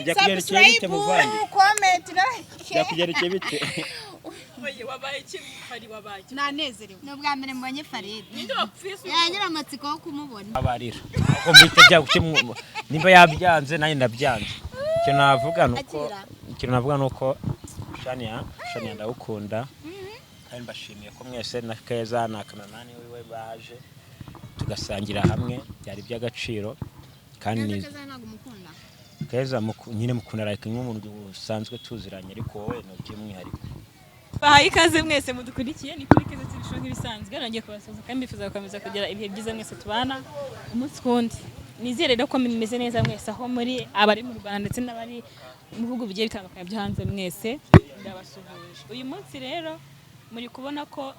byakugerekeye bite muvandi comment like byakugerekeye bite oye wabaye iki hari wabaye nanezerewe n'ubwa mbere mbonye Farid ninde wapfise yagira amatsiko yo kumubona abarira ko mbite byagukemwe nimba yabyanze nanjye ndabyanze icyo navuga nuko Shania ndagukunda kandi mbashimiye ko mwese na Keza na Kananani wiwe baje tugasangira hamwe byari by'agaciro kandi Keza nyine mukunda like nk'umuntu usanzwe tuziranye ariko wowe no by'umwihariko bahaye ikaze mwese mudukurikiye ni kuri Keza TV nk'ibisanzwe nongeye kubasoza kandi bifuza gukomeza kugira ibihe byiza mwese tubana umunsi kundi nizere ko mumeze neza mwese aho muri abari mu Rwanda ndetse n'abari mu bihugu bigiye bitandukanye byo hanze mwese ndabasuhuje uyu munsi rero muri kubona ko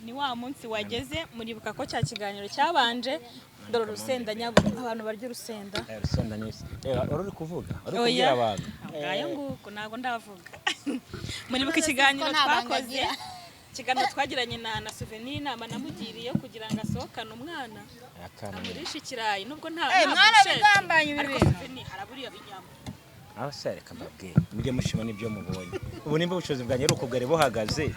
ni wa munsi wageze muribuka ko cya kiganiro cyabanje dore urusenda abantu barya urusenda urusenda nese uri kuvuga uri kubwira abantu ngayo nguko nago ndavuga muribuka ikiganiro twakoze ikiganiro twagiranye na Souvenir inama namugiriye kugira ngo asohokane umwana amurisha ikirayi nubwo nta mwana bigambanye bibi Souvenir haraburiya binyama abasare kababwiye mujye mushima nibyo mubonye ubu nimba ubushobozi bwanjye ari ukugare buhagaze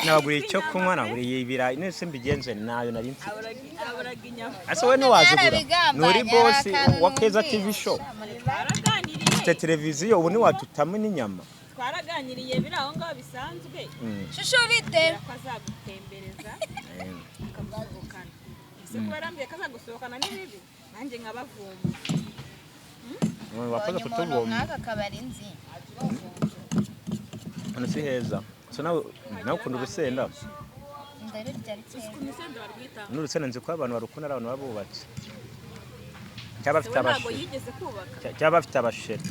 nabaguriye icyo kunywa naburiye ibirayi nese mbigenze nayo nari mfite aburaga inyama ase we ntiwazigura nuri boss wa Keza TV show ufite televiziyo ubu ntiwatutamo n'inyama twaraganiriye biri aho ngaho bisanzwe shusho bite akazagutembereza akagusohokana ese kubarambiye kazagusohokana n'ibibi nanjye nkabavuma wakoze kutuboma mwaka kabari nzi hano si heza so nawe ukunda urusenda ndarurya rike umusenda barwita n'urusenda nzi ko abantu barukunda ari abantu babubatse cyaba bafite ntabwo yigeze kubaka cyaba bafite abasheri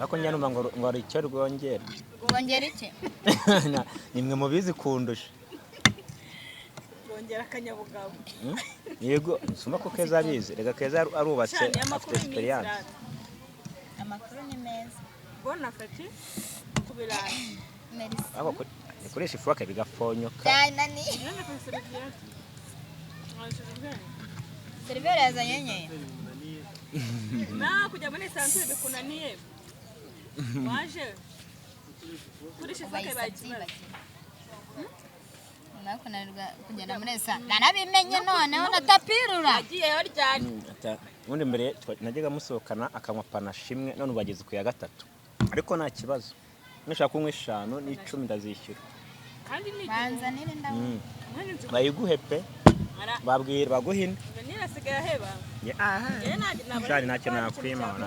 ariko njya numva ngo ari icyo rwongera iki nimwe mubizi kundusha rwongera akanyabugabo yego suma ko Keza abizi rega Keza arubatse afite experience amakuru ni meza bona fati kubirana merci abo ikoresha ifu akabigafonyoka cyane seriveri yazanye na kujya muri santere bikunaniye waje kurisha ifu akabibagira nakunanirwa kugenda muri esa narabimenye noneho natapirura agiyeyo ryane ubundi mbere najyaga musohokana akanywa panashimwe none ubageze ku ya gatatu ariko nta kibazo nashaka kunywa 5 n'10 ndazishyura kandi ni banzanire ndawo bayiguhe pe babwira baguhina nirasigaye heba cyane ntacyo nakwimana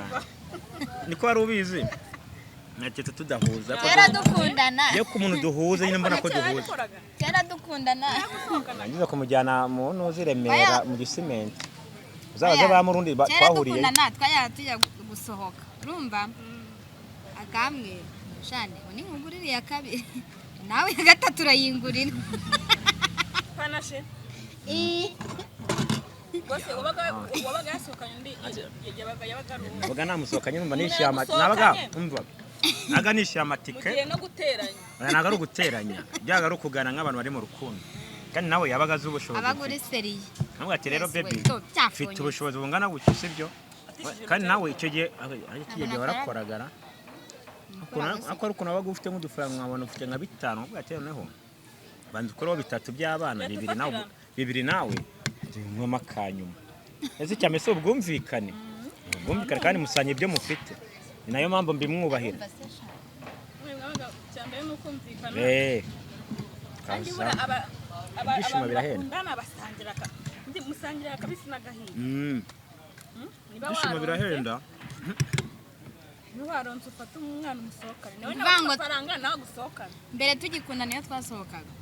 niko wari ubizi natete tudahuza kera dukundana yo ku muntu duhuza nyine mbona ko duhuza kera dukundana nagize kumujyana mu Remera mu gisimenti uzabaze ba murundi twahuriye kera dukundana twaya tujya gusohoka urumva akamwe shane uni nkugurire ya kabiri nawe ya gatatu urayingurira panashe bose wabaga yasohokanye ndi yabaga namusohokanye numva nishama nabaga umva aganisha amatike no guteranya naga ari guteranya byaga ari kugana nk'abantu bari mu rukundo kandi nawe yabaga z'ubushobozi abaguri seriye ntabwo ati rero baby ufite ubushobozi bungana gutyo sibyo kandi nawe icyo gihe warakoragara ako ari ukuntu wabaga ufite nk'udufaranga mwabona ufite nka 5 ubwo ati noneho banze ukora 3 by'abana 2 nawe nkoma kanyuma ese cyamese ubwumvikane kandi musanye ibyo mufite ni nayo mpamvu mbimwubahira cyambaye no kumvikana kandi ibyishimo birahenda musangira kabisi n'agahinda ibyishimo birahenda ntiwaronse ufata umwana umusohokane nawe n'amafaranga nawe gusohokana mbere tugikunda niyo twasohokaga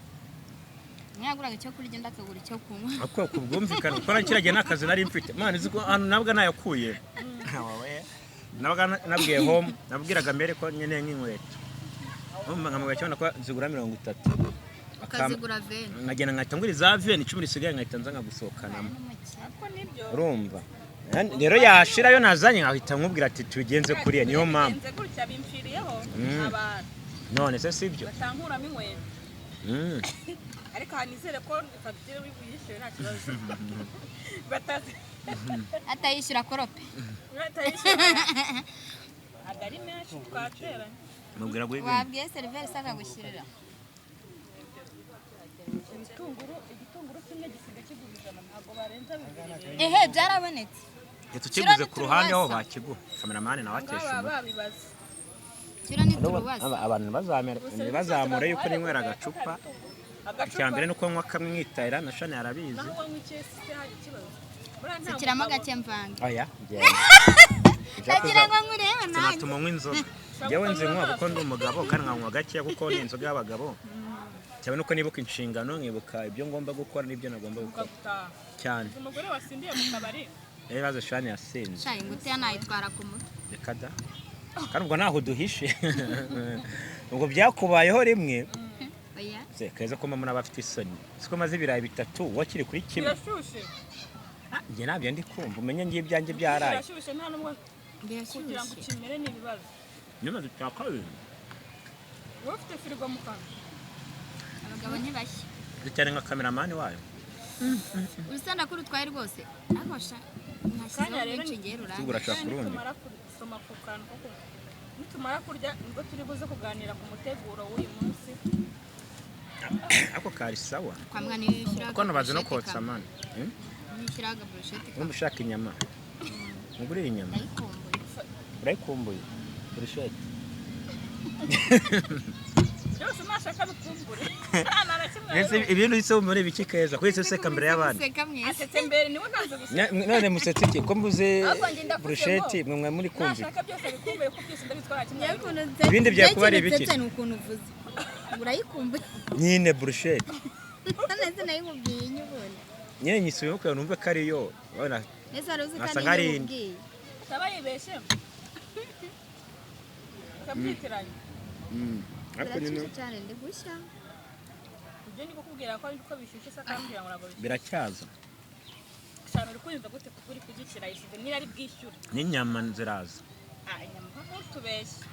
mwaguraga icyo kurya ndakagura icyo kunywa ako kubwumvikana ukora kiragiye n'akazi nari mfite mana izi ko hano nabwo nayakuye nabaga nabwiye home nabwiraga mbere ko nyene nk'inkweto nkamubwira cyane ko zigura 30 akazigura veni nkagenda nkatangura za veni 10 risigaye nkahita nkagusohokanamo urumva rero yashira yo nazanye nkahita nkubwira ati tugenze kuriye niyo mpamvu none se sibyo batankuramo inkweto ariko hanizere ko fagitire wibuyishyure nta kibazo batazi atayishyura korope agari menshi twateranye mubwira ngo ibi wabwiye seriveri akagushyirira igitunguru kimwe gisiga kigurisha ntabwo barenza bibiri ehe byarabonetse tukiguze ku ruhande aho bakiguha kameramani nawe akesha babibaza kira ni turubaza abantu bazamura yuko ninywera agacupa icyambere nuko nywa kamwe mwitahira na Shani arabizi sikiramo gake mvange oya ndagira ngo nkurebe nawe tunatuma nywa inzoga njyewe nzinywa kuko ndi umugabo kandi nkanywa gake kuko ni inzoga y'abagabo cyane nuko nibuka inshingano nkibuka ibyo ngomba gukora n'ibyo nagomba gukora cyane umugore wasindiye mu kabari ibibazo Shani yasinze shayi ngute yanayitwara ku mutwe reka da kandi ubwo naho duhishe ubwo byakubayeho rimwe oya keza ko mama n'abafite isoni siko maze ibirayi bitatu wakiri kuri kimwe birashushe njye nabyo ndi kumva umenye ngiye ibyanjye byaraye birashushe nta numwe kugira ngo birashyushye kimere ni ibibazo nyuma dutaka wowe ufite firigo mu kanwa abagabo ntibashya ducyane nka kameramani wayo urusenda ko rutwaye rwose akosha Kanya rero ntashyizeho ngiye ruranga tugura shaka urundi nitumara gusoma ku kantu koko nitumara kurya nibwo turi buze kuganira ku muteguro w'uyu munsi ako kari sawa kwa mwana yishyura kuko nabaze no kotsa mani yishyura agaburusheti wumva ushaka inyama mugurire inyama ndayikumbuye urayikumbuye burusheti byose nashaka bikumbure nta na kimwe ese ibintu bise muri biki keza kwese useka mbere y'abandi useka mwese asetse mbere niwe ntaze gusa none musetse iki ko mbuze Ahubwo njye ndakuze burusheti ngo mwe muri kumva nashaka byose bikumbuye ko byose ndabitwara kimwe Ibindi byakuba ari ibiki? ni ukuntu uvuze urayikumbuye nyine burusheti neza nayimubwiye inyubone nyine nyisubiye kugira numve ko ariyo urabona neza wari uzi ko Asa ari nk'ari inyububwiye utaba yibeshye ukabyitiranya ariko nino birashyushye cyane ndi gushya ibyo ndi kukubwira ko ariko bishyushye se akambwira ngo ntabwo bishyushye biracyaza cyane uri kuyumva gute kuko uri kugikira yisize niba ari bwishyure n'inyama ziraza inyama nkuko tubeshye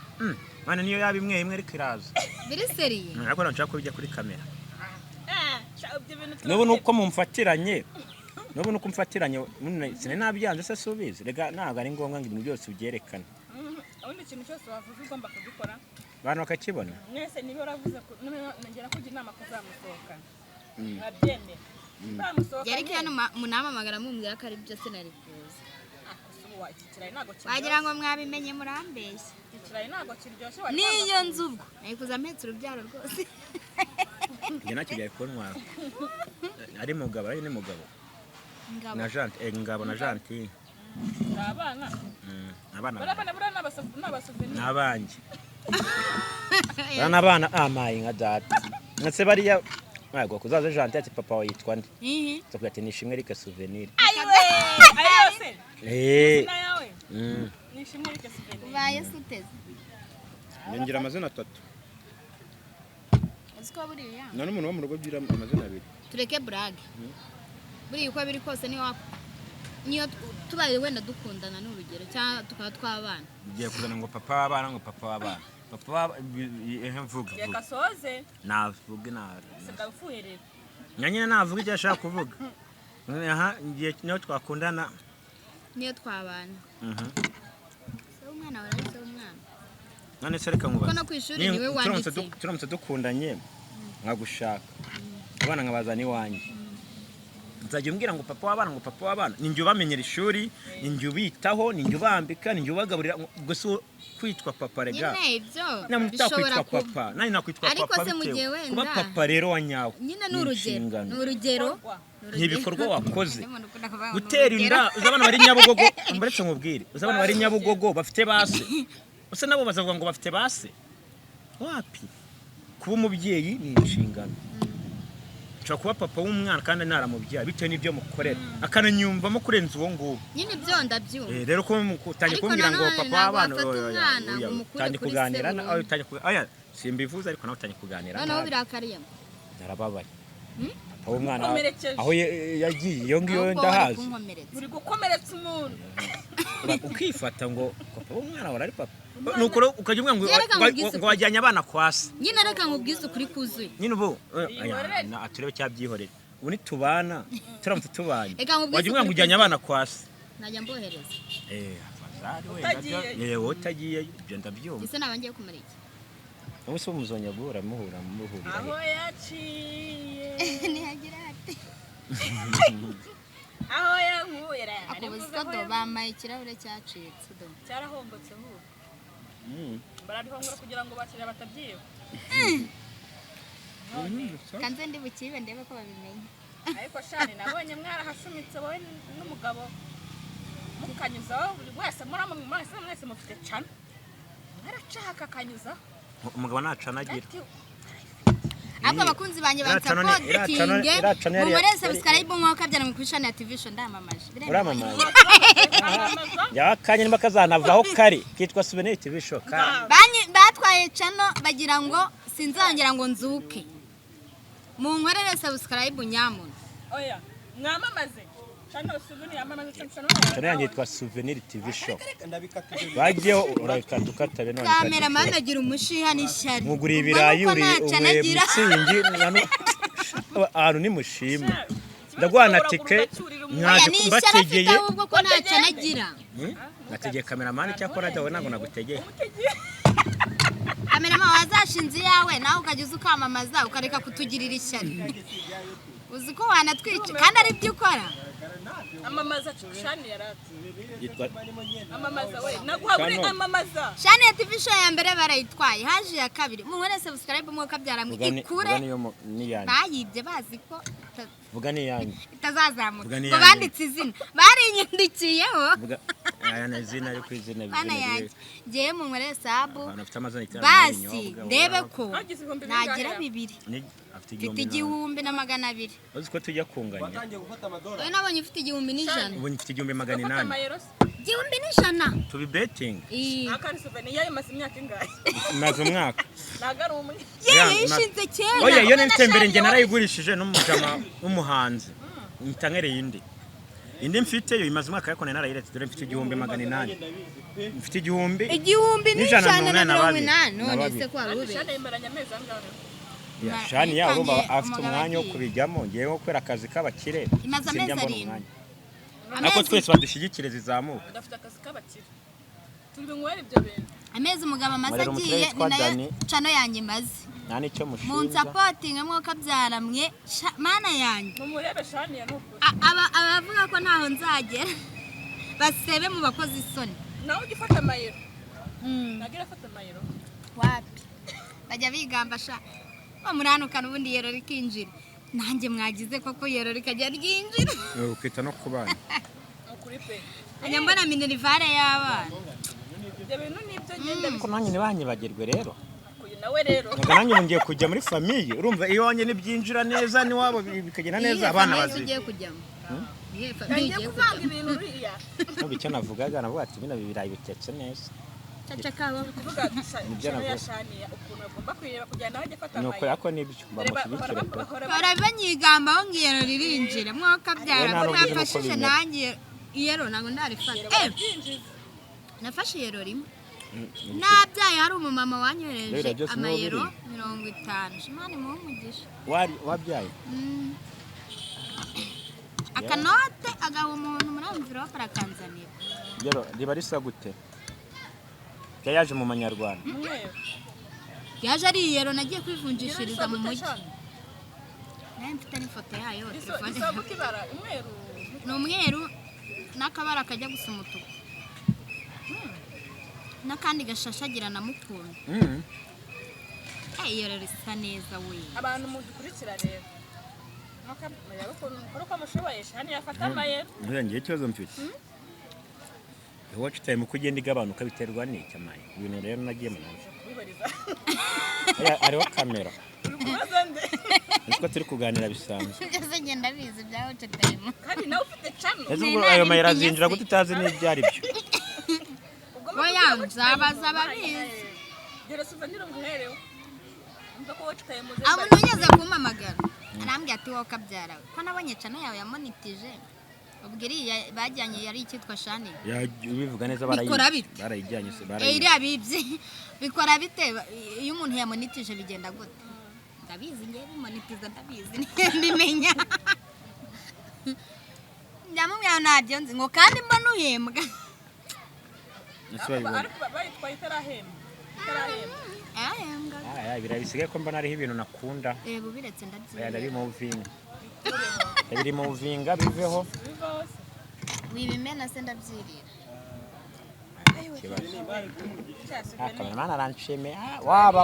mwana niyo yaba imwe imwe ariko iraza biri seriye ariko nshaka ko bijya kuri kamera ibyo bintu n'ubu nuko mumfatiranye n'ubu nuko mfatiranye sinari nabyanze se subizi rega ntabwo ari ngombwa ngo ibintu byose ubyerekane ubundi ikintu cyose wavuze ugomba kugikora abantu bakakibona mwese niba waravuze nongera kugira inama kuzamusohokana urabyemera uzamusohokanye yari hano munamamagara mumbwira ko ari byo sinari kuza iki kirayi ntabwo kiryoshye wagira ngo mwabimenye murambeshya iki kirayi ntabwo kiryoshye n'iyo nzu ubwo nayikuza mpetse urubyaro rwose njye nacyo byari kuntwara ari mugabo ari n'umugabo ngabo na Janti ngabo na Janti abana abana barabana bura n'abasoveni n'abanjye abana amaye nka data ndetse bariya ntabwo kuzaza Janti ati papa wawe yitwa nde tuvuga ati nishimwe rike souvenir ayiwe ayose nayawe nishimwe rike souvenir ubaye suteze ngira amazina 3 uziko buriya none umuntu wo mu rugo gira amazina 2 tureke brag buriya uko biri kose niyo tubaye wenda dukundana n'urugero cyangwa tukaba twabana bigiye kuzana ngo papa w'abana ngo papa w'abana papa mvuga reka soze navuga nabi sika ufuherera nyanyine navuga icyo ashaka kuvuga aha ngiye niyo twakundana niyo twabana so umwana waraje umwana none se reka nkubaza ko no kwishuri niwe wanditse turamutse dukundanye nkagushaka abana nkabazana iwanjye nzajya umbwira ngo papa w'abana ngo papa w'abana ninjye ubamenyera ishuri ninjye ubitaho ninjye ubambika ninjye ubagaburira gusa kwitwa papa rega nyine ibyo bishobora papa nani nakwitwa ariko papa se mu gihe wenda kuba papa rero wa nyawe nyine ni urugero ntibikorwa wakoze gutera inda uzabana bari Nyabugogo mbaretse nkubwire uzabana bari Nyabugogo bafite base usa nabo bazavuga ngo bafite base wapi kuba umubyeyi ni inshingano nshobora kuba papa w'umwana kandi naramubyaye bitewe n'ibyo mukorera akananyumvamo kurenza uwo nguwo nyine ibyo ndabyumva rero ko utangiye kumbwira ngo papa w'abana utangiye kuganira simbivuze ariko nawe utangiye kuganira noneho birakariye narababaye papa w'umwana aho yagiye iyo ngiyo ndahazi uri gukomeretsa umuntu ukifata ngo papa w'umwana wari papa nukuro ukajya umwe ngo wajyanye abana kwasi nyine reka nkubwize ukuri kuzuye nyine ubu turebe cyabyihorera ubu nitubana turamutse tubanye wajya umwe ngo ujyanye abana kwasi najya mbohereza afazari wenda yewe utagiye ibyo ndabyumva ese naba ngiye kumara iki ubu se umuzonya guhura muhurira aho yaciye ntihagira ati aho yankuye akubuze bamaye ikirahure cyacitse cyarahombotse vuba barabihongora kugira ngo bakiriya batabyiba kanze ndi bukibe ndebe ko babimenye ariko shani nabonye mwarahashumitse wowe n'umugabo mukanyuzaho buri wese mwese mufite cana mwaracaka akanyuzaho umugabo ntacanagira ahubwo abakunzi banjye bansapotinge mumure subscribe nk'uko kabyara mu kwishana ya TV show ndamamaje uramamaje yakanye nimba kazanavaho kare kitwa Souvenir TV show batwaye cano bagira ngo sinzongera ngo nzuke mu nkorere subscribe nyamuntu oya mwamamaze cano Souvenir yamamaze cano yanjye yitwa Souvenir TV show bagiyeho urakadukata bene cameraman agira umushiha n'ishyari muguri ibirayi uri mutsingi ahantu ni mushima ndagwana tike mwaje kumbategeye ubwo ko ntaca nagira nategeye cameraman cyakora dawe ntabwo nagutegeye cameraman wazashinze yawe nawe ukagize ukamamaza ukareka kutugirira ishyari uzi ko wanatwica kandi ari byo ukora amamaza shani yarati amamaza we naguhabure amamaza shani ya TV show ya mbere barayitwaye haje ya kabiri mu nkore subscribe mu kabyara mu ikure bayibye bazi ko vuga ni yanjye itazazamuka ngo banditse izina barinyandikiyeho aya na izina ari ku izina bana yanjye ngiye mu nkore sabu basi ndebe ko nagira bibiri mfite 1,200 uzi ko tujya kunganya wowe nabonye ufite 1,100 ubu mfite 1,800 1,100 to be betting akari Souvenir yayo maze imyaka ingahe maze umwaka nagari umwe yishinze kera oya iyo nitembere nge narayigurishije n'umujama w'umuhanzi ntangereye indi mfite yo imaze umwaka ariko narayiretse dore mfite 1,800 mfite 1,180 none se kwa rube shani imbaranya amezi angahe shani ya urumva afite umwanya wo kubijyamo ngiye nko kwera akazi k'abakire imaze amezi arindwi nako twese badushyigikire zizamuka ndafite akazi k'abakire turi binywera ibyo bintu amezi umugabo amaze agiye ni nayo cano yanjye maze nta nicyo mushinja mu supporting mwo kabyara mwe mana yanjye mumurebe shani ya nukuri abavuga ko ntaho nzagera basebe mu bakozi isoni nawe ugifata amayero nagira afata amayero wapi bajya bigamba sha bamuranukana ubundi yero rikinjira nanjye mwagize koko yero rikajya ryinjira ukita no kubana ukuri pe ajya mbona minerivare y'abana ibyo bintu nibyo ngende ko nanjye ntibanyibagirwe rero kuyu nawe rero nanjye ngiye kujya muri famille urumva iyo wanye nibyinjira neza ni wabo bikagenda neza abana bazi ugiye kujyamo ngiye kuvanga ibintu uriya icyo navugaga navuga ati bino bibirayi bitetse neza caca kabo kuvuga shani ukuntu agomba kwireba kugira nawe ajye afata nuko yako nibyo bamushyigikira barabanyigamba aho ngiyero ririnjira mwaka byara ko mwafashije nanjye iyero ntabwo ndarifata nafashe iyero rimwe nabyaye hari umumama wanyohereje amayero 50 shimani mu umugisha wabyaye akanote agaha umuntu muri envelope arakanzanira rero riba risa gute yaje mu manyarwanda yaje ari iyero nagiye kwivunjishiriza mu mujyi naye mfite n'ifoto yayo telefone ni umweru n'akabara kajya gusa umutuku n'akandi gashashagira na mukunda iyero risa neza we abantu mudukurikira rero uko amushoboye shani yafata amayero ngiye ikibazo mfite watch time uko ugenda igabanuka biterwa n'iki amaye ibintu rero nagiye mu nzu ariho kamera nitwo turi kuganira bisanzwe byose ngenda bizi bya watch time kandi nawe ufite channel ese ubwo ayo mayira azinjira gute utazi n'ibyari byo oya nzabaza babizi dore Souvenir nguherewe ndako watch time umuntu ugeze kumpamagara arambwira ati wowe kabyara ko nabonye channel yawe yamonitije ubwiriya bajyanye yari ikitwa shani ubivuga neza barayijyanye se iriya bibye bikora bite iyo umuntu yamonitije bigenda gute ndabizi ngiye bimonitiza ndabizi mbimenya Ndamubwira ntabyo nzi ngo kandi mbona uhembwa. ariko bayitwaye itarahembwa. Ahembwa. birabisigaye ko mbona ariho ibintu nakunda. Yego biretse ndabyira. Biri mu vinga biveho. Wibimena se ndabyirira. Kameraman aranshime waba.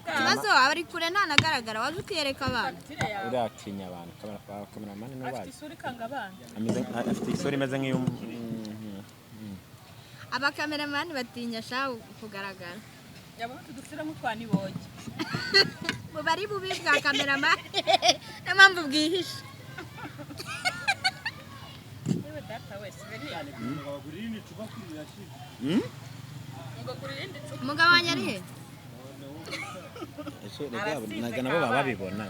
Kibazo abari kure ntanagaragara waje ukiyereka abantu. Uratinya abantu kameraman no bazi. Afite isura ikanga abana. Afite isura imeze nk'iyo Abakameramani batinya shaho kugaragara. Yabo tudufira nk'utwaniboge. Bo bari bubi bwa kameramani. Namamvu bwihisha. Yewe data wese beni. Umugabo wanjye ari he? Naga nabo babibona.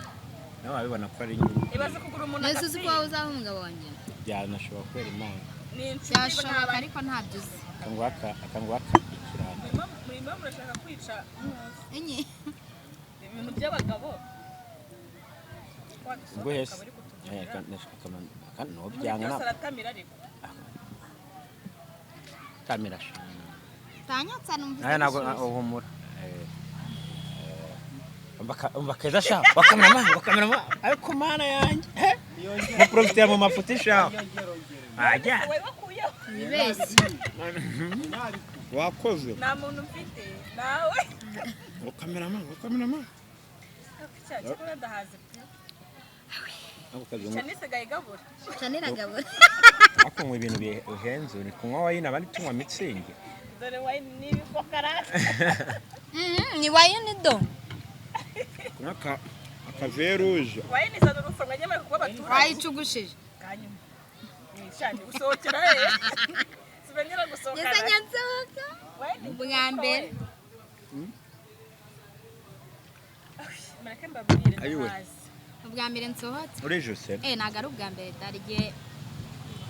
Nabo babibona ko ari nyine. Ibaze kugura umuntu Nese uzi ko wowe uzaba umugabo wanjye. Byanashobora kwera Imana. Byashoboka ariko ntabyo uzi. Akangwaka ikiranga. Murimo murashaka kwica Enye. ibintu by'abagabo. Ubwo hese kandi no byanga na Saratamira ariko. Kamera shana. Tanyatsa numvise. Aya nago uhumura. Mbakeza sha bakamera ariko mana yanjye. Mu profiter mu mafuti sha. Ajya. Ibesi. Wakoze. Nta muntu mfite nawe. Kameraman. Cyakora ndahaze. Chanisigaye gabura. Chanira gabura. Akunywa ibintu bihenze ni kunywa wayine abandi tunywa mitsingi. Dore wayine n'ibikokara. Ni wayine do. Kunywa akaveruje. Wayine izana urufunga nyama kuba batura. Wayicugushije. Kanyuma. Nishani gusohokera Sibenyera gusohokana. Yesa nyansohoka. Ubwa mbere. Mareke mbabwire Ayiwe. ndahazi. Ubwa mbere nsohotse. Urejuse. Ntago ari ubwa mbere darigiye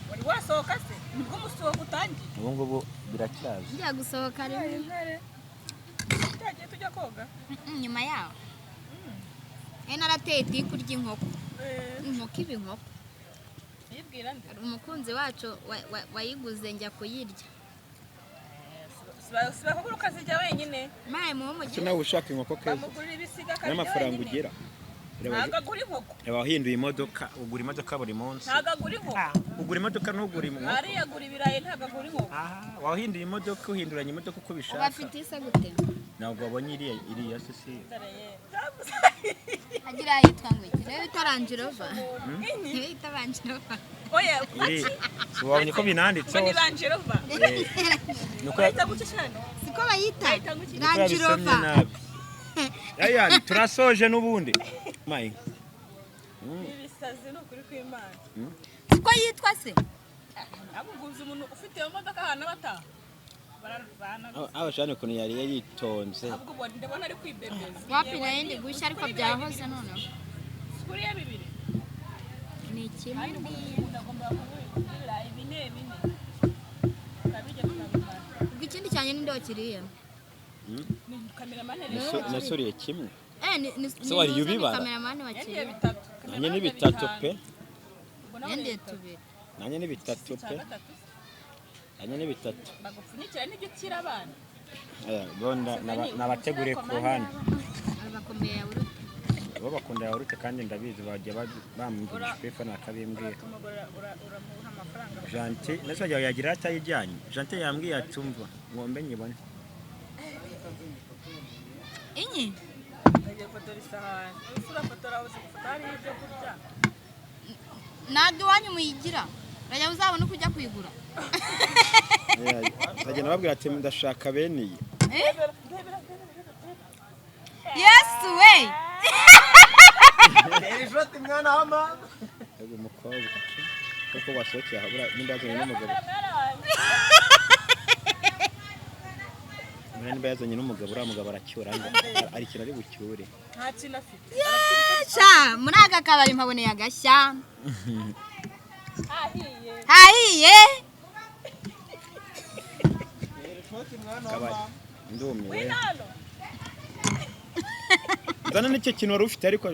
Wari wasohoka se? Nibwo musohoka utangiye. Ubu ngubu birakiraza. njya gusohoka rimwe. Cyagiye tujya koga. Nyuma yaho. Narateye itiku ry'inkoko. Inkoko iba inkoko. Yibwira nde? Umukunzi wacu wayiguze njya kuyirya. Siba kugura ukazijya wenyine. Maye mu Icyo nawe ushaka inkoko keza. Bamugurira ibisiga kandi N'amafaranga ugira. Ntago agura inkoko. Wahinduye imodoka, ugura imodoka buri munsi. Ntago agura inkoko. Ugura imodoka ntugura inkoko. Ari yagura ibirayi ntago agura inkoko. Wahinduye imodoka uhinduranya imodoka uko bishaka. Bafite isa gute? Ntabwo wabonye iriya sisi. Agira yitwa ngo iki? Rero itaranjirova. Rero itaranjirova. Oya, Iri. Wabonye ko binanditse Bani hose. Rangerova. Nuko Bayita gucishano. Siko bayita. yabisomye Ranjirova. nabi. Yaya turasoje nubundi. Mai. Ibisazi no kuri kw'Imana. Siko yitwa se? Abuguze umuntu ufite iyo modoka hana bata. Bararwana. Abashane kuntu yari yitonze. Ahubwo ndabona ari kwibebeza. Wapi nayindi gushya ariko byahoze none. Kuri ya bibiri. Ni kimwe. Ndagomba kugura ibine. Kabije tukabimara. Ubwo ikindi cyane ninde wakiriye? Ni cameraman rero. Nasuriye kimwe. Ni So wari yubibara? Cameraman Yangiye wakiriye. bitatu. Nanye ni bitatu pe. Yende tubiri. Nanye ni bitatu pe. Nanye ni bitatu. Bagupfunyikira n'ibyo kira abana. Gonda nabateguriye ku ruhande. Abakomeye ya Buruta. Bo bakunda yawurute kandi ndabizi bajya bambwira pefa nakabimbwira. Uramuha amafaranga. Janti nasajya yagira atayijyanye. Janti yambwiye atumva ngombe nyibone. Inyi? Ngiye fotora isahani. Usura fotora hose kutari ibyo kurya. Ntabwo iwanyu muyigira. Bajya uzabona uko ujya kuyigura. Agenda babwira ati ndashaka bene iyi. Yesu we. Shoti mwana hama. Ego mukobwa. Kuko wasokeye habura nimbazanye n'umugabo. Nimba yazanye n'umugabo uriya mugabo aracyura ari kintu ari bucyure. Nta kintu afite. Sha, muri aka kabari mpaboneye agashya. Ahiye. Hahiye. Kabari. Ndumiwe. Winalo. Zana n'icyo kintu wari ufite ariko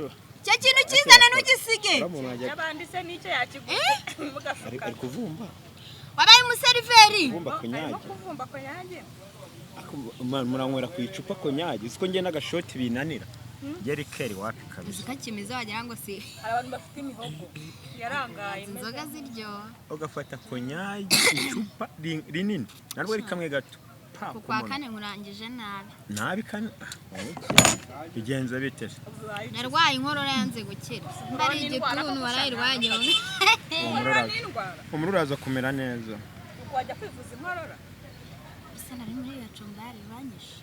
Cyo kintu kizana n'ugisiga. bige yabanditse n'icyo yakiguze mugafuka ari kuvumba wabaye umuseriveri kuvumba konyage muranywera ku icupa konyage siko ngiye n'agashoti binanira Jerry Kelly wapi kabisa zikakimiza wagira ngo si abantu bafite imihogo yarangaye inzoga ziryo ugafata konyage icupa rinini narwo ari kamwe gato kwa kane nkurangije nabi kane bigenza bite narwaye inkorora yanze gukira mbari igituntu warayirwanye umururaza kumera neza wajya kwivuza inkorora bisa nari muri yacumbari banyishe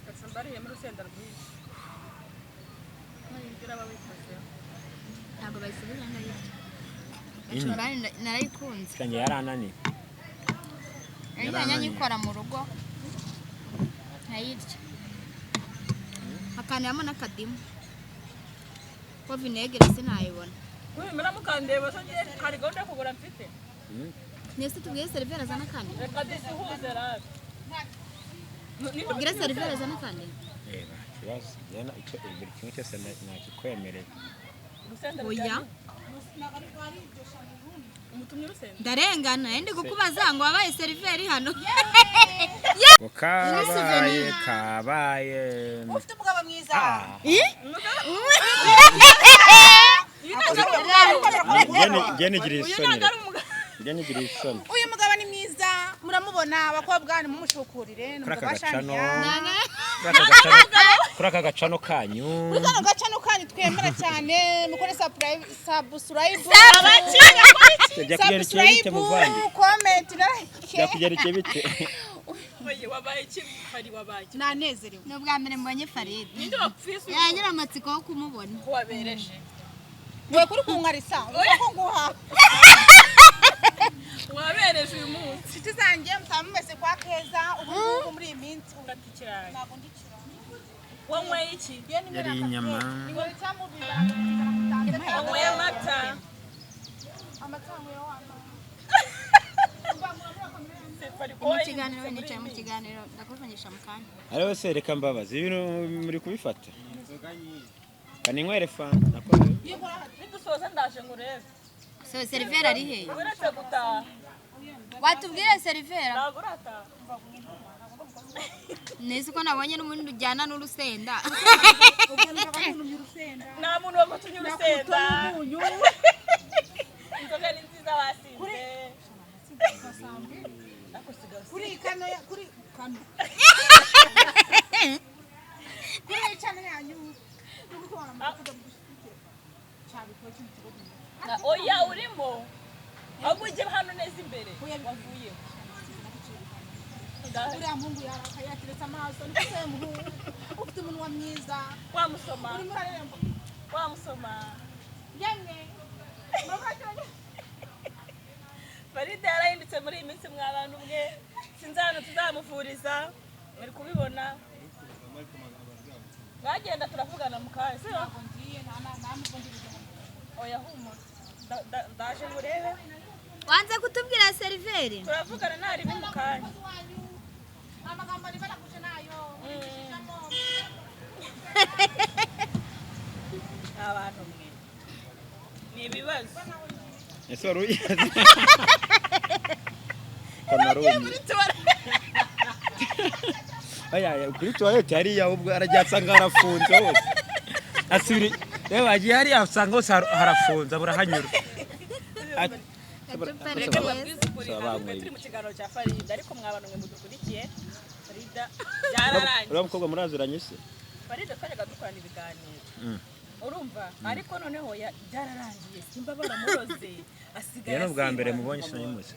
yacumbari muri Rusenda rwinshi ntabwo bayisubira ndayirya yacumbari narayikunze kandi yarananiye Ayanya nyikora mu rugo nkayirya akaniramo n'akadimu ko vinegere sinayibona wimera mukandeba so ngiye hari gahunda yo kugura mfite nese tubwiye seriveri azana kandi reka dusuhuze rasi tubwire seriveri azana kandi kibazo yana icyo buri kimwe cyose nakikwemereye oya umutumye Rusenda ndarengana ndi kukubaza ngo wabaye seriveri hano kabaye ufite umugabo mwiza Gene isoni uyu mugabo ni mwiza muramubona abakobwa ni mumushukurire kuri aka gacano kanyu kuri kano gacano kanyu twemera cyane mukore subscribe comment byakugerekeye bite wabaye iki hari wabaye nanezerewe no bwa mbere mbonye Farid yagira amatsiko yo kumubona wabereje we kuri kunkarisa uko nguha wabereje uyu munsi nshuti zanjye mutamumeze kwa keza ubu muri iyi minsi ugatikirana ntabwo ndikira wanyweye iki yari inyama wanyweye amata mu kiganiro ndakuvunyisha mu kanya ariho se reka mbabaza ibintu muri kubifata kandi nywere fanta nakoze nidusoza ndaje ngurebe so seriveri ari he uretse gutaha watubwire seriveri nagurata nese ko nabonye n'umuntu ujyana n'urusenda nta muntu wagutumye urusenda inzoga ni nziza wasinze kuri kano kuri kano kuri channel yanyu oya urimo abuje hano neza imbere wavuye uriya mpungu yatiretse amaso ndetse ufite umunwa mwiza wamusoma urimo uraremba wamusoma yemwe Farida yarahindutse muri iyi minsi mw'abantu mwe sinzi hano tuzamuvuriza muri kubibona bagenda turavugana mu kanya si ntabwo ngiye oya humura ndaje ngurebe wanze kutubwira seriveri turavugana ntari mu kanya amagambo ari barakuje nayo abantu mwe ni ibibazo ese wari uyizi kuri tuwarete hariya ubwo aragiye asanga harafunze hose asubira reba agiye hariya usanga hose harafunze burahanyura reka babwize ukuri ntabwo turi mu kiganiro cya Farida ariko mw'abantu mwe mudukurikiye Farida byararangiye uriya mukobwa muraziranye se Farida twajyaga dukorana ibiganiro urumva ariko noneho byararangiye simba baramuroze asigaye rero bwa mbere mubonye sinayimuze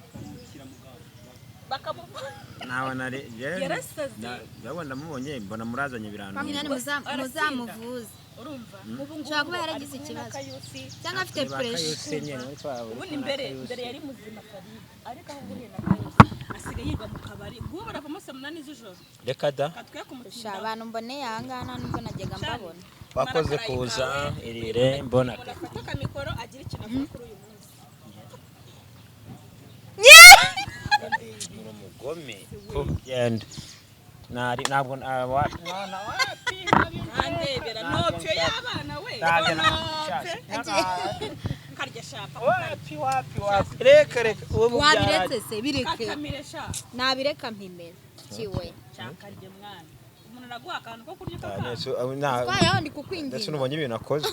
bakamuvana nawe nari yarasaze ndabona mubonye mbona murazanye birantu muzamuvuze urumva ushobora kuba yaragize ikibazo cyangwa afite pressure ubundi mbere yari muzima Farida ariko aho buriye na Kayose asigaye yiga mu kabari ngubu baravamo saa 8 z'ijoro reka da katwe kumutinda abantu mboneye ahangana nubwo najyaga mbabona wakoze kuza irire mbona afata kamikoro agira ikintu avuga kuri uyu munsi umugome ko genda ntabwo andebera nopfe y'abana we karya shapa wapi reka uwo wabiretse se bireke kakamire sha nabireka mpimera kiwe cyakarye mwana umuntu araguha akantu ko kurya ukakanga twaya ndi kukwinginga ndetse n'ubonye ibintu akoze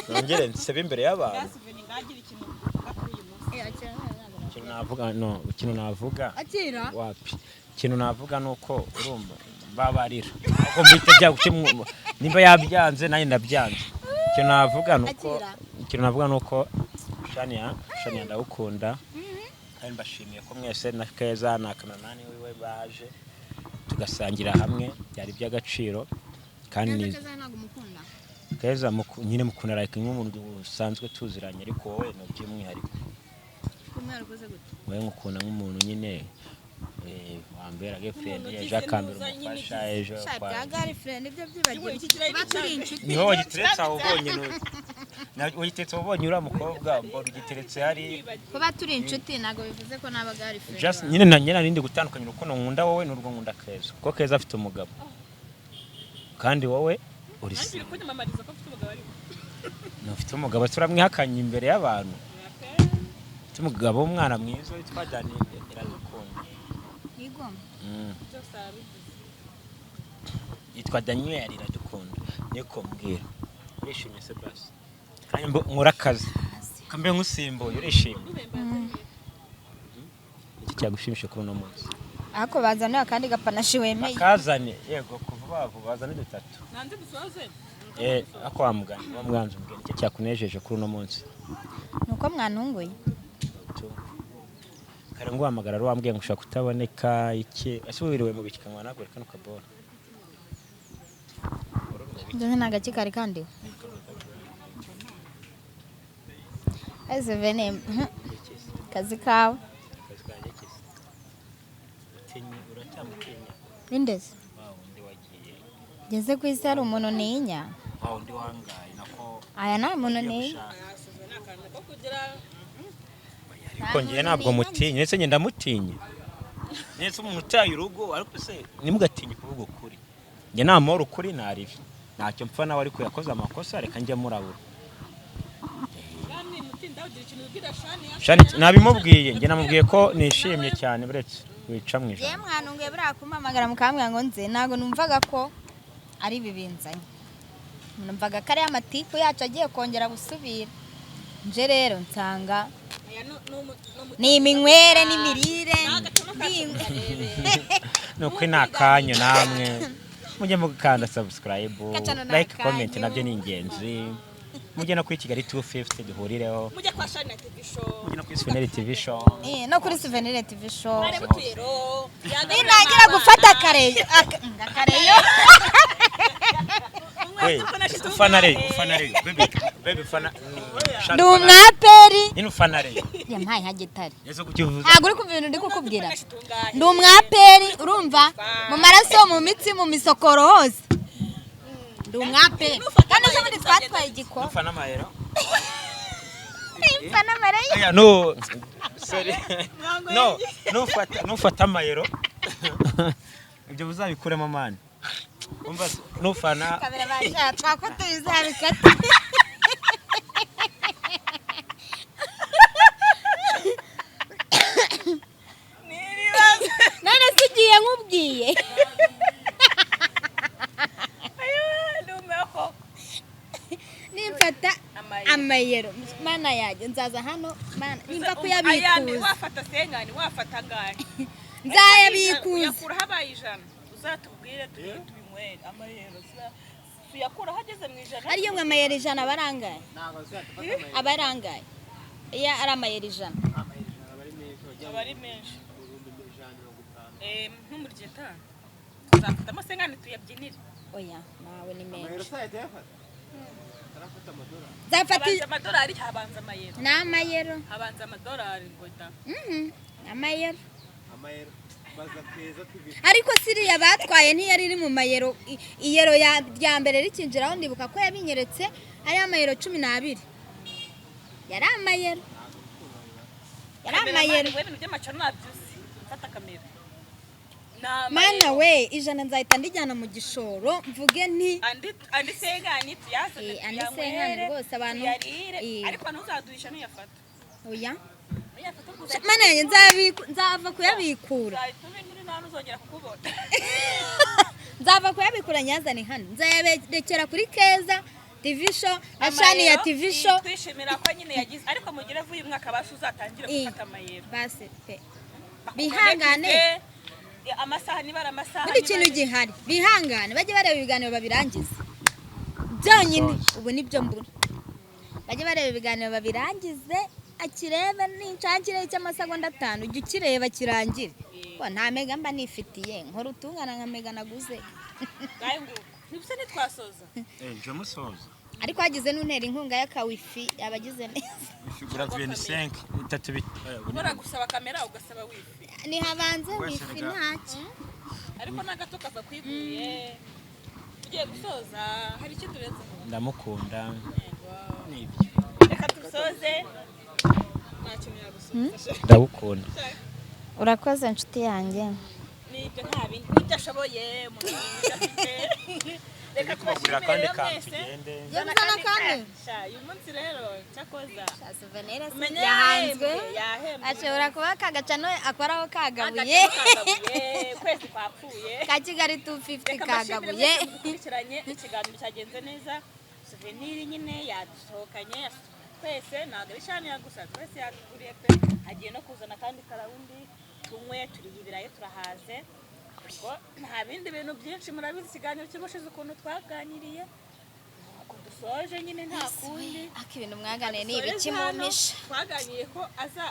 nongere nsebe imbere y'abantu yasiveni ngagira ikintu kuri uyu munsi ikintu navuga akira wapi ikintu navuga nuko urumva babarira ko mbite byagukemwa nimba yabyanze nanjye ndabyanze ikintu navuga nuko Shania ndagukunda kandi mbashimiye ko mwese na Keza na Kamanani wiwe baje tugasangira hamwe byari by'agaciro kandi Keza nyine mukunda like nk'umuntu usanzwe tuziranye ariko wowe no by'umwihariko wowe nkukunda nk'umuntu nyine wambera girlfriend yaje akambira umufasha ejo kwa girlfriend ibyo byibagirwa baturi inshuti niho wagiteretse aho ubonye wagiteretse aho ubonye uriya mukobwa mbona ugiteretse hari ko baturi inshuti ntago bivuze ko naba girlfriend just nyine nandi gutandukanya urukundo nkunda wowe n'urwo nkunda Keza kuko Keza afite umugabo kandi wowe uri se ufite umugabo turamwihakanye imbere y'abantu ufite umugabo w'umwana mwiza witwa Daniel iradukunda yitwa Daniel iradukunda niko mbwira urishimye se basi kandi nkora akazi kambe nkusimbuye urishimye iki cyagushimisha kuri uno munsi ako bazana akandi gapanashi wemeye kazane yego kuva bazane dutatu nanze dusoze ako wamugana wamwanze umbwira iki cyakunejeje kuri uno munsi nuko mwantunguye kare ngo hamagara ro wambwiye ngo ushaka kutaboneka iki asubiriwe mu bikikanwa nagore kano kabona Ndoze nagaki kari kandi Ese vene kazi kawe Indese ndi wagiye Geze ku isi hari umuntu ninya ndi wangaye nako aya nta muntu ninya kongeye ntabwo mutinye ndetse ngenda mutinye ndetse umuntu utaye urugo ariko se nimugatinye kuvuga ukuri nge nta mahoro ukuri naribi ntacyo mpfa nawe ariko yakoze amakosa reka njye murabura Shani nabimubwiye nge namubwiye ko nishimye cyane buretse wica mu ijana je mwanunguye bura kumpamagara mukambwa ngo nze nago numvaga ko ari bibinzanye numvaga kare amatiku yacu agiye kongera gusubira nje rero nsanga ni iminywere n'imirire nuko inakanyo namwe mujye mugukanda subscribe like comment nabyo ni ingenzi mujye no kuri Kigali 250 duhurireho mujye kwa Shania TV show mujye no kuri Souvenir TV show no kuri Souvenir TV show Mutiro nagira gufata kareyo ufana rey baby fana ndi umwaperi ino ufana rey yampaye nka gitari yeso kukivuza ntabwo uri kumva ibintu ndi kukubwira ndi umwaperi urumva mu maraso mu mitsi mu misokoro hose ndi umwaperi kandi se muri twatwaye igiko ufana amayero ufana amayero no sorry no fata amayero ibyo buzabikuremo mani umva nufana kamera basha twakota bizabikata none sigiye nkubwiye nimfata amayero mana yaje nzaza hano mana nimba kuyabikuza wafata sengani wafata ngani nzayabikuza yakura habaye ijana uzatubwire tubinywere amayero tuyakura hageze mu ijana ariyo mwe amayero ijana barangaye abarangaye iya ari amayero ijana abari menshi nk'umurigeta tuzafata amasengani tuyabyinire oya nawe ni menshi habanza amadolari habanza amayero ni amayero habanza amadolari ngo da amayero ariko siriya batwaye ntiyari iri mu mayero iyero rya mbere rikinjiraho ndibuka ko yabinyeretse ari amayero 12 yari amayero ibintu by'amacano nabyuzi mfata kamera mana we ijana nzahita ndijyana mu gishoro mvuge nti andi sengani tuyasane andi sengani rwose abantu ariko ntuzaduhisha nuyafata oya nuyafata mana yanjye nzava kuyabikura nzava kuyabikura nyazane hano nzayaberekera kuri Keza TV show na chani ya TV show twishimira ko nyine yagize ariko mugire vuye umwaka basi uzatangira gufata amayero basi pe bihangane amasaha nibara amasaha muri kintu gihari bihangane bajye bareba ibiganiro babirangiza byonyine ubu nibyo mbura bajye bareba ibiganiro babirangize akirebe n'incangire cy'amasegonda 5 ujye ukireba kirangire ko nta mega mba nifitiye nkora utungana nka mega naguze gaye ngo nibuse nitwasoza je musoza ariko hagize n'untera inkunga y'akawifi abagize neza figura 25 itatu bora gusaba kamera ugasaba wifi ni habanze wifi ntacyo ariko nagato kaza kwiguye ugiye gusoza hari icyo turetse ndamukunda nibyo reka dusoze ntacyo yagusoza ndagukunda urakoze inshuti yanjye nibyo nta bindi nibyo ashoboye mu afite reka kubagurira kandi tugende yemzana kandi uyu munsi rero cyakoza souvenir yahanzwe ashobora kuba kagacano akoraho kagabuye kwezi kwapfuye ka Kigali 250 kagabuye kurikiranye ikiganiro cyagenze neza souvenir nyine yadusohokanye twese ntabwo bishani yagusa twese yatuguriye pe agiye no kuzana kandi karawundi tumwe turiye ibirayi turahaze ngo nta bindi bintu byinshi murabizi ikiganiro cy'ubushize ukuntu twaganiriye uko dusoje nyine nta kundi ibintu mwaganiye ni ibiki mumisha twaganiye ko aza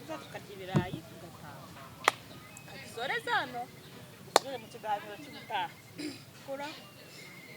tukarya ibirayi tugataha kagisoreza hano dusubire mu kiganiro cy'ubutaha kura